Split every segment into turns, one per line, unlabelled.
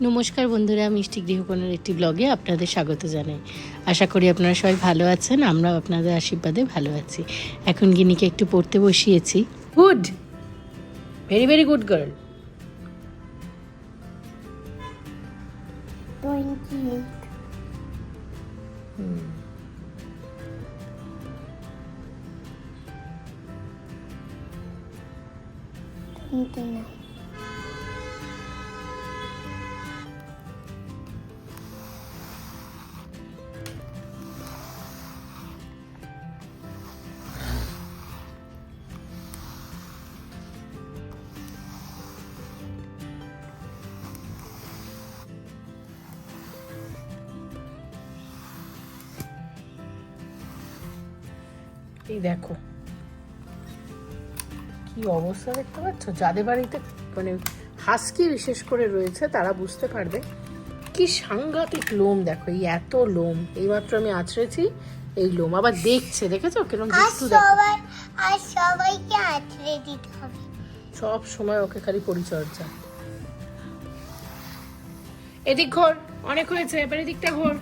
নমস্কার বন্ধুরা, মিষ্টি গৃহকোণের একটি ব্লগে আপনাদের স্বাগত জানাই। আশা করি আপনারা সবাই ভালো আছেন, আমরাও আপনাদের আশীর্বাদে ভালো আছি। এখন গিনিকে একটু পড়তে বসিয়েছি। Good, very very good girl.
28. 29.
এই দেখো কি অবস্থা, দেখতে পাচ্ছ? যাদের বাড়িতে মানে হাস্কি বিশেষ করে রয়েছে তারা বুঝতে পারবে কি সাংঘাতিক লোম। দেখো এই এত লোম, এইমাত্র আমি আঁচড়েছি, এই লোম আবার দেখছে, দেখেছো কিরকম দুষ্টু? দেখো
আর সবাইকে আঁচড়ে দিতে হবে
সব সময়, ওকে খালি পরিচর্যা। এদিক ঘোর, অনেক হয়েছে, এবার এদিকটা ঘোর।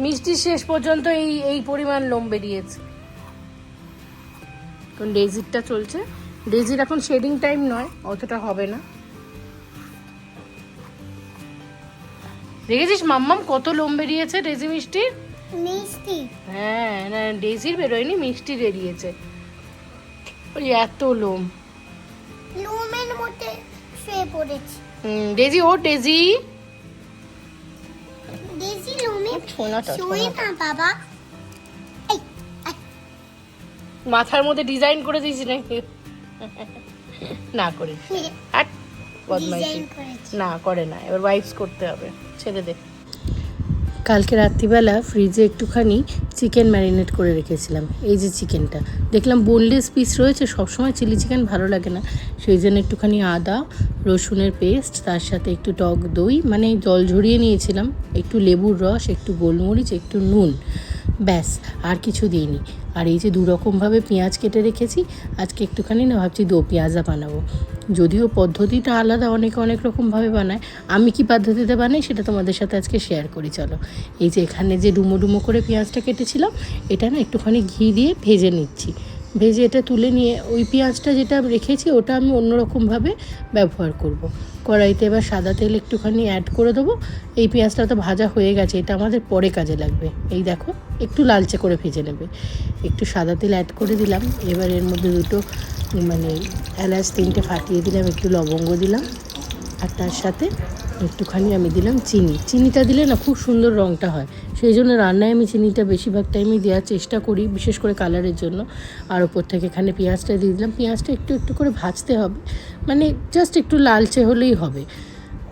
মিষ্টি শেষ পর্যন্ত এই পরিমাণ লোম বেরিয়েছে। এখন ডেজিরটা চলছে, ডেজির এখন শেডিং টাইম নয়, অতটা হবে না। দেখেছিস মাম্মাম কত লোম বেরিয়েছে ডেজি মিষ্টির?
মিষ্টি
হ্যাঁ, না ডেজির বেরোয়নি, মিষ্টি বেরিয়েছে। ওই এত লোম
লোমের মধ্যে শুয়ে পড়েছে।
ডেজি, ও ডেজি,
ডেজি লোমে
ছোনাটা
শুয়ে না বাবা। এই
মাথার মধ্যে ডিজাইন করে দিয়েছি নাকি? না করে আর বদমাইশি
ডিজাইন করেছে।
না করে না, এবার ওয়াইপস করতে হবে, ছেড়ে দে। কালকে রাত্রিবেলা ফ্রিজে একটুখানি চিকেন ম্যারিনেট করে রেখেছিলাম। এই যে চিকেনটা দেখলাম বোনলেস পিস রয়েছে, সবসময় চিলি চিকেন ভালো লাগে না, সেই জন্য একটুখানি আদা রসুনের পেস্ট, তার সাথে একটু টক দই, মানে জল ঝরিয়ে নিয়েছিলাম, একটু লেবুর রস, একটু গোলমরিচ, একটু নুন, ব্যাস, আর কিছু দিইনি। আর এই যে দুরকমভাবে পেঁয়াজ কেটে রেখেছি, আজকে একটুখানি না ভাবছি দো পেঁয়াজা বানাবো। যদিও পদ্ধতিটা আলাদা, অনেকে অনেক রকমভাবে বানায়, আমি কি পদ্ধতিতে বানাই সেটা তোমাদের সাথে আজকে শেয়ার করি। চলো, এই যে এখানে যে ডুমো ডুমো করে পেঁয়াজটা কেটেছিলাম, এটা না একটুখানি ঘি দিয়ে ভেজে নিচ্ছি। ভেজে এটা তুলে নিয়ে ওই পেঁয়াজটা যেটা রেখেছি ওটা আমি অন্যরকমভাবে ব্যবহার করব। কড়াইতে এবার সাদা তেল একটুখানি অ্যাড করে দেবো। এই পেঁয়াজটা তো ভাজা হয়ে গেছে, এটা আমাদের পরে কাজে লাগবে। এই দেখো একটু লালচে করে ভেজে নেবে। একটু সাদা তেল অ্যাড করে দিলাম, এবার এর মধ্যে দুটো মানে এলাচ তিনটে ফাটিয়ে দিলাম, একটু লবঙ্গ দিলাম, আর তার সাথে একটুখানি আমি দিলাম চিনি। চিনিটা দিলে না খুব সুন্দর রঙটা হয়, সেই জন্য রান্নায় আমি চিনিটা বেশিরভাগ টাইমই দেওয়ার চেষ্টা করি, বিশেষ করে কালারের জন্য। আর ওপর থেকে এখানে পেঁয়াজটা দিয়ে দিলাম। পেঁয়াজটা একটু একটু করে ভাজতে হবে, মানে জাস্ট একটু লালচে হলেই হবে।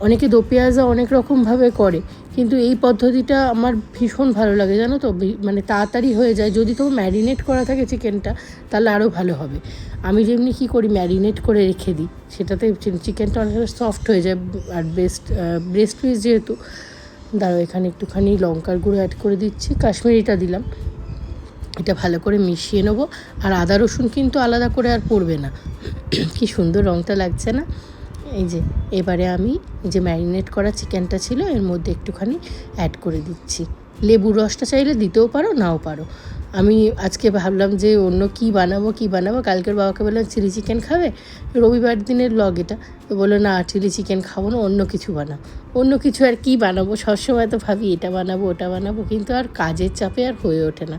অনেকে দো পেঁয়াজা অনেক রকমভাবে করে, কিন্তু এই পদ্ধতিটা আমার ভীষণ ভালো লাগে, জানো তো, মানে তাড়াতাড়ি হয়ে যায়। যদি তো ম্যারিনেট করা থাকে চিকেনটা তাহলে আরও ভালো হবে। আমি যেমনি কী করি, ম্যারিনেট করে রেখে দিই, সেটাতে চিকেনটা অনেকটা সফট হয়ে যায়। আর ব্রেস্ট পিস যেহেতু, দাঁড়াও এখানে একটুখানি লঙ্কার গুঁড়ো অ্যাড করে দিচ্ছি, কাশ্মীরিটা দিলাম। এটা ভালো করে মিশিয়ে নেবো। আর আদা রসুন কিন্তু আলাদা করে আর পড়বে না। কি সুন্দর রঙটা লাগছে না? এই যে এবারে আমি যে ম্যারিনেট করা চিকেনটা ছিল এর মধ্যে একটুখানি অ্যাড করে দিচ্ছি। লেবুর রসটা চাইলে দিতেও পারো, নাও পারো। আমি আজকে ভাবলাম যে অন্য কি বানাবো। কালকের বাবাকে বললাম চিলি চিকেন খাবে, রবিবার দিনের ব্লগ এটা, তো বললো না চিলি চিকেন খাবো না, অন্য কিছু বানাও। অন্য কিছু আর কি বানাবো, সবসময় তো ভাবি এটা বানাবো ওটা বানাবো, কিন্তু আর কাজের চাপে আর হয়ে ওঠে না।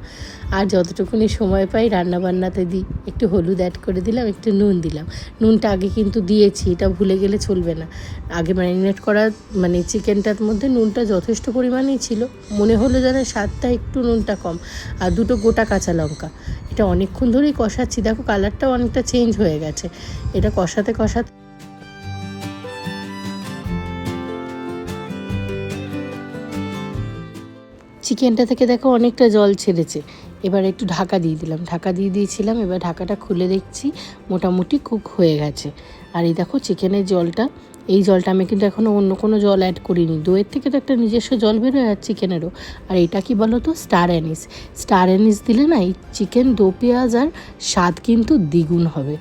আর যতটুকুনি সময় পাই রান্নাবান্নাতে দিই। একটু হলুদ অ্যাড করে দিলাম, একটু নুন দিলাম। নুনটা আগে কিন্তু দিয়েছি, এটা ভুলে গেলে চলবে না। আগে ম্যারিনেট করা মানে চিকেনটার মধ্যে নুনটা যথেষ্ট পরিমাণেই ছিল, মনে হলো যেন স্বাদটা একটু নুনটা কম। আর দুটো গোটা কাঁচা লঙ্কা। এটা অনেকক্ষণ ধরেই কষাচ্ছি, দেখো কালারটাও অনেকটা চেঞ্জ হয়ে গেছে। এটা কষাতে কষাতে চিকেনটা থেকে দেখো অনেকটা জল ছেড়েছে। এবার একটু ঢাকা দিয়ে দিলাম, ঢাকা দিয়ে দিয়েছিলাম, এবার ঢাকাটা খুলে দেখছি মোটামুটি কুক হয়ে গেছে। আর এই দেখো চিকেনের জলটা এই জলটা আমি কিন্তু এখনও অন্য কোনো জল অ্যাড করিনি। দইয়ের থেকে তো একটা নিজস্ব জল বেরোয় আর চিকেনেরও। আর এটা কি বলো তো, স্টার অ্যানিস। স্টার অ্যানিস দিলে না এই চিকেন দো পেঁয়াজ আর স্বাদ কিন্তু দ্বিগুণ হবে।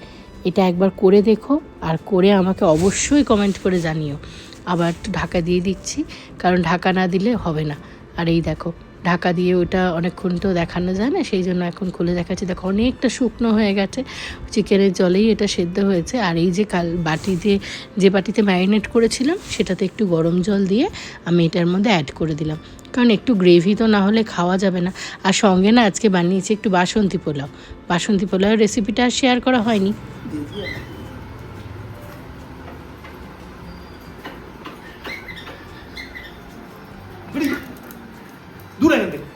এটা একবার করে দেখো, আর করে আমাকে অবশ্যই কমেন্ট করে জানিও। আবার একটু ঢাকা দিয়ে দিচ্ছি, কারণ ঢাকা না দিলে হবে না। আর এই দেখো, ঢাকা দিয়ে ওটা অনেকক্ষণ তো দেখানো যায় না, সেই জন্য এখন খুলে দেখাচ্ছি। দেখো অনেকটা শুকনো হয়ে গেছে, চিকেনের জলেই এটা সেদ্ধ হয়েছে। আর এই যে যে বাটিতে ম্যারিনেট করেছিলাম সেটাতে একটু গরম জল দিয়ে আমি এটার মধ্যে অ্যাড করে দিলাম, কারণ একটু গ্রেভি তো না হলে খাওয়া যাবে না। আর সঙ্গে না আজকে বানিয়েছি একটু বাসন্তী পোলাও। বাসন্তী পোলাওয়ের রেসিপিটা আর শেয়ার করা হয়নি।
দূর এখান থেকে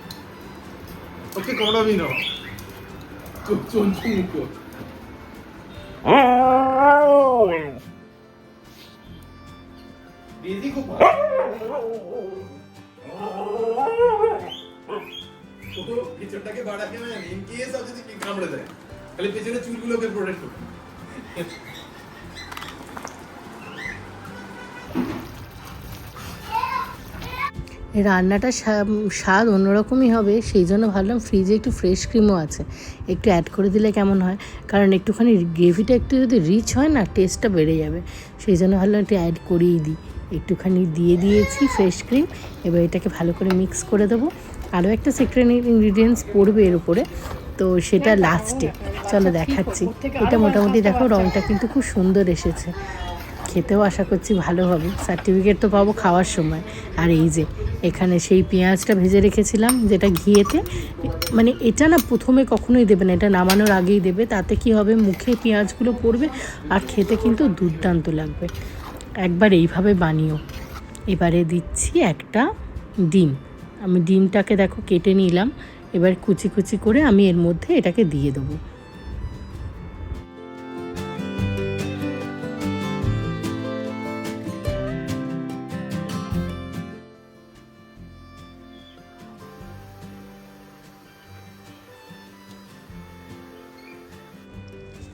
ওকে কমড়াবি না, চোখ মুখ দিদি খুব পিছনটাকে বাড়াকে না জানি ইন কেস আর যদি কামড়ে দেয় খালি পেছনে চুলগুলোকে প্রোটেক্ট করবে।
রান্নাটা স্বাদ অন্যরকমই হবে, সেই জন্য ভাবলাম ফ্রিজে একটু ফ্রেশ ক্রিমও আছে, একটু অ্যাড করে দিলে কেমন হয়। কারণ একটুখানি গ্রেভিটা একটু যদি রিচ হয় না, টেস্টটা বেড়ে যাবে। সেই জন্য ভাবলাম একটু অ্যাড করেই দিই। একটুখানি দিয়ে দিয়েছি ফ্রেশ ক্রিম। এবার এটাকে ভালো করে মিক্স করে দেবো। আরও একটা সিক্রেট ইনগ্রিডিয়েন্টস পড়বে এর উপরে, তো সেটা লাস্টে। চলো দেখাচ্ছি। এটা মোটামুটি দেখো রঙটা কিন্তু খুব সুন্দর এসেছে, খেতেও আশা করছি ভালো হবে। সার্টিফিকেট তো পাবো খাওয়ার সময়। আর এই যে এখানে সেই পেঁয়াজটা ভেজে রেখেছিলাম যেটা ঘিয়েতে, মানে এটা না প্রথমে কখনোই দেবে না, এটা নামানোর আগেই দেবে। তাতে কি হবে, মুখে পেঁয়াজগুলো পড়বে আর খেতে কিন্তু দুর্দান্ত লাগবে। একবার এইভাবে বানিও। এবারে দিচ্ছি একটা ডিম। আমি ডিমটাকে দেখো কেটে নিলাম। এবার কুচি কুচি করে আমি এর মধ্যে এটাকে দিয়ে দেবো।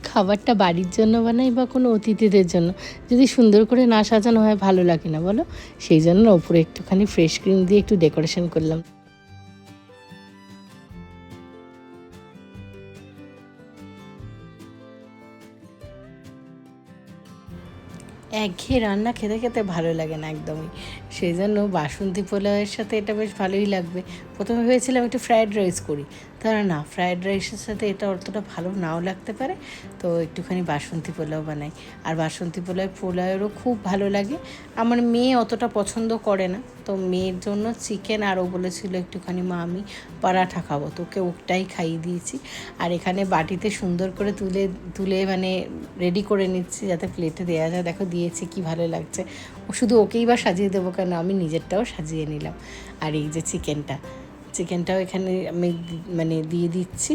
খাবারটা বাড়ির জন্য বানাই বা কোনো অতিথিদের জন্য, যদি সুন্দর করে না সাজানো হয় ভালো লাগে না বলো। সেই জন্য ওপরে একটুখানি ফ্রেশ ক্রিম দিয়ে একটু ডেকোরেশন করলাম। একঘেয়ে রান্না খেতে খেতে ভালো লাগে না একদমই। সেই জন্য বাসন্তী পোলাওয়ের সাথে এটা বেশ ভালোই লাগবে। প্রথমে ভেবেছিলাম একটু ফ্রায়েড রাইস করি, তারা না, ফ্রায়েড রাইসের সাথে এটা অতটা ভালো নাও লাগতে পারে, তো একটুখানি বাসন্তী পোলাও বানাই। আর বাসন্তী পোলাওয়েরও খুব ভালো লাগে। আমার মেয়ে অতটা পছন্দ করে না, তো মেয়ের জন্য চিকেন, আরও বলেছিল একটুখানি মা আমি পরাঠা খাবো, তোকে ওটাই খাইয়ে দিয়েছি। আর এখানে বাটিতে সুন্দর করে তুলে মানে রেডি করে নিচ্ছি যাতে প্লেটে দেওয়া যায়। দেখো দিয়েছি, কি ভালো লাগছে। ও শুধু ওকেই বা সাজিয়ে দেবো কেন, আমি নিজেরটাও সাজিয়ে নিলাম। আর এই যে চিকেনটাও এখানে আমি মানে দিয়ে দিচ্ছি।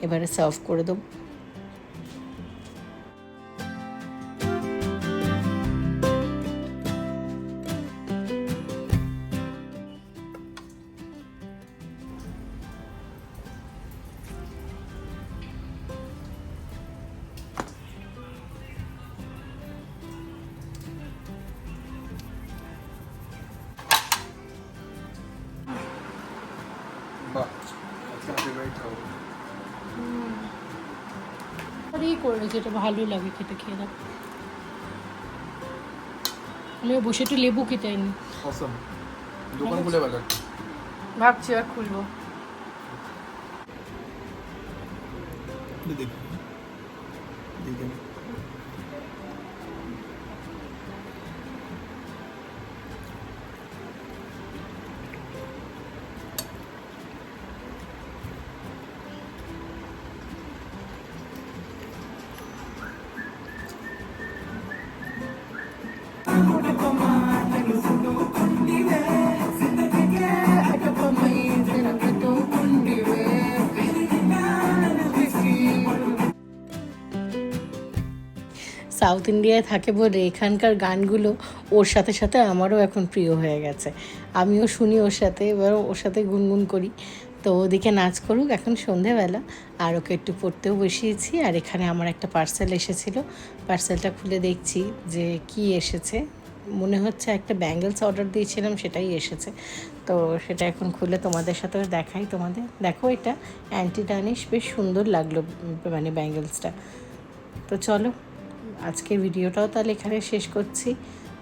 এবারে সার্ভ করে দেবো। করে যেটা ভালো লাগে খেতে, খেয়ে দাও। আমি বসে একটু লেবু খেতে আইনি,
দোকান খুলে বেলা
ভাবছি আর খুলবো।
দেখি
সাউথ ইন্ডিয়ায় থাকে বলে এখানকার গানগুলো ওর সাথে সাথে আমারও এখন প্রিয় হয়ে গেছে। আমিও শুনি ওর সাথে, এবার ওর সাথে গুনগুন করি। তো তো ওদিকে নাচ করুক, এখন সন্ধেবেলা, আর ওকে একটু পড়তেও বসিয়েছি। আর এখানে আমার একটা পার্সেল এসেছিলো, পার্সেলটা খুলে দেখছি যে কি এসেছে। মনে হচ্ছে একটা ব্যাঙ্গেলস অর্ডার দিয়েছিলাম, সেটাই এসেছে। তো সেটা এখন খুলে তোমাদের সাথে দেখাই। তোমাদের দেখো, এটা অ্যান্টি টার্নিশ, বেশ সুন্দর লাগলো মানে ব্যাঙ্গেলসটা। তো চলো, আজকের ভিডিওটাও তাহলে এখানে শেষ করছি।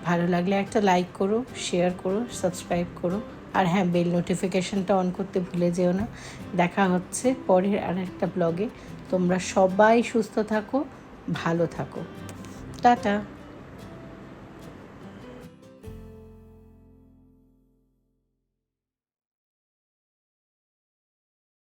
ভালো লাগলে একটা লাইক করো, শেয়ার করো, সাবস্ক্রাইব করো। আর হ্যাঁ, বেল নোটিফিকেশানটা অন করতে ভুলে যেও না। দেখা হচ্ছে পরের আর একটা ব্লগে। তোমরা সবাই সুস্থ থাকো, ভালো থাকো। টাটা।